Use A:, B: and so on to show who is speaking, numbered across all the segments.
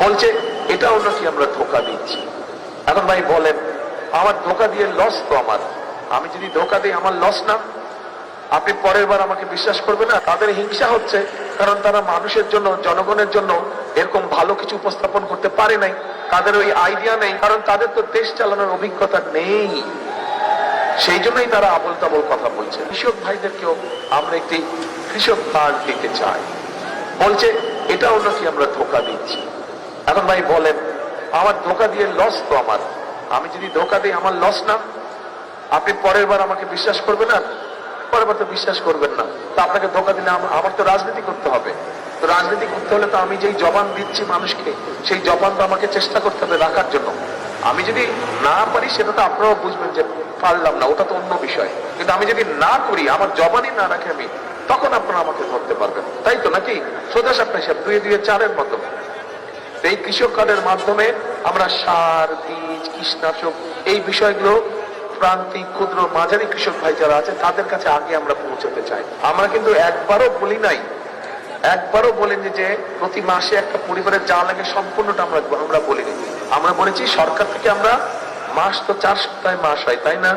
A: বলছে এটাও নাকি আমরা ধোকা দিচ্ছি। এখন ভাই বলেন, আমার ধোকা দিয়ে লস তো আমার, আমি যদি ধোকা দিই আমার লস না? আপনি পরের বার আমাকে বিশ্বাস করবেন না? তাদের হিংসা হচ্ছে কারণ তারা মানুষের জন্য, জনগণের জন্য এরকম ভালো কিছু উপস্থাপন করতে পারে নাই, তাদের ওই আইডিয়া নেই, কারণ তাদের তো দেশ চালানোর অভিজ্ঞতা নেই। সেই জন্যই তারা আবল তাবল কথা বলছে। কৃষক ভাইদেরকেও আমরা একটি কৃষক কার্ড দিতে চাই। বলছে এটাও নাকি আমরা ধোকা দিচ্ছি। এখন ভাই বলেন, আমার ধোকা দিয়ে লস তো আমার, আমি যদি ধোকা দিই আমার লস না? আপনি পরের বার আমাকে বিশ্বাস করবেন না? পরের বার তো বিশ্বাস করবেন না। তো আপনাকে ধোকা দিলে আমার তো রাজনীতি করতে হবে। তো রাজনীতি করতে হলে তো আমি যেই জবান দিচ্ছি মানুষকে, সেই জবান তো আমাকে চেষ্টা করতে হবে রাখার জন্য। আমি যদি না পারি সেটা তো আপনারাও বুঝবেন যে পারলাম না, ওটা তো অন্য বিষয়। কিন্তু আমি যদি না করি, আমার জবানই না রাখি আমি, তখন আপনারা আমাকে ধরতে পারবেন, তাই তো নাকি? সোজা সাপটা হিসাব 2 2 4-এর মতো। এই কৃষক কার্ডের মাধ্যমে আমরা সার, বীজ, কীটনাশক এই বিষয়গুলো প্রান্তিক, ক্ষুদ্র, মাঝারি কৃষক ভাই যারা আছে তাদের কাছে আগে আমরা পৌঁছাতে চাই। আমরা কিন্তু একবারও বলি নাই, একবারও বলিনি যে প্রতি মাসে একটা পরিবারের যা লাগে সম্পূর্ণটা আমরা বলিনি। আমরা বলেছি সরকার থেকে আমরা মাস তো 4 সপ্তাহে মাস হয়, তাই না?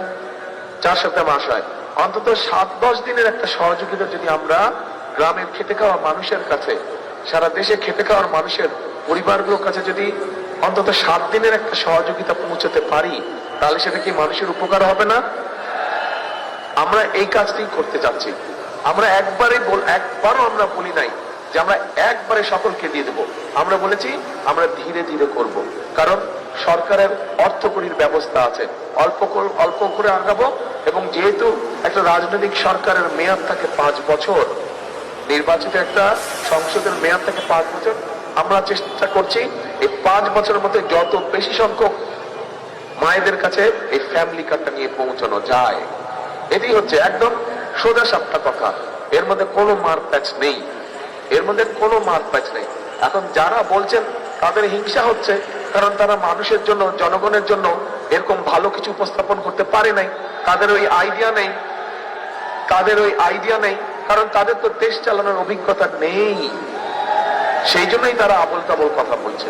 A: 4 সপ্তাহে মাস হয়, অন্তত 7-10 দিনের একটা সহযোগিতা যদি আমরা গ্রামের খেটে খাওয়া মানুষের কাছে, সারা দেশে খেটে খাওয়ার মানুষের পরিবারগুলোর কাছে যদি অন্তত 7 দিনের একটা সহযোগিতা পৌঁছাতে পারি, তাহলে সেটা কি মানুষের উপকার হবে না? আমরা এই কাজটি করতে চাচ্ছি। আমরা একবারও আমরা বলি নাই যে আমরা একবারে সকলকে দিয়ে দেব। আমরা বলেছি আমরা ধীরে ধীরে করব, কারণ সরকারের অর্থকরীর ব্যবস্থা আছে, অল্প করে আগাবো। এবং যেহেতু একটা রাজনৈতিক সরকারের মেয়াদ থাকে 5 বছর, নির্বাচিত একটা সংসদের মেয়াদ থাকে 5 বছর, আমরা চেষ্টা করছি এই 5 বছরের মধ্যে যত বেশি সংখ্যক মায়েদের কাছে এই ফ্যামিলি কার্ডটা নিয়ে পৌঁছানো যায়। এটি হচ্ছে একদম সোজা সাপটা কথা, এর মধ্যে কোনো মারপ্যাচ নেই, এর মধ্যে কোনো মারপ্যাচ নেই। এখন যারা বলছেন তাদের হিংসা হচ্ছে কারণ তারা মানুষের জন্য, জনগণের জন্য এরকম ভালো কিছু উপস্থাপন করতে পারে নাই, তাদের ওই আইডিয়া নেই, তাদের ওই আইডিয়া নেই, কারণ তাদের তো দেশ চালানোর অভিজ্ঞতা নেই। সেই জন্যই তারা আবল তাবল কথা বলছে।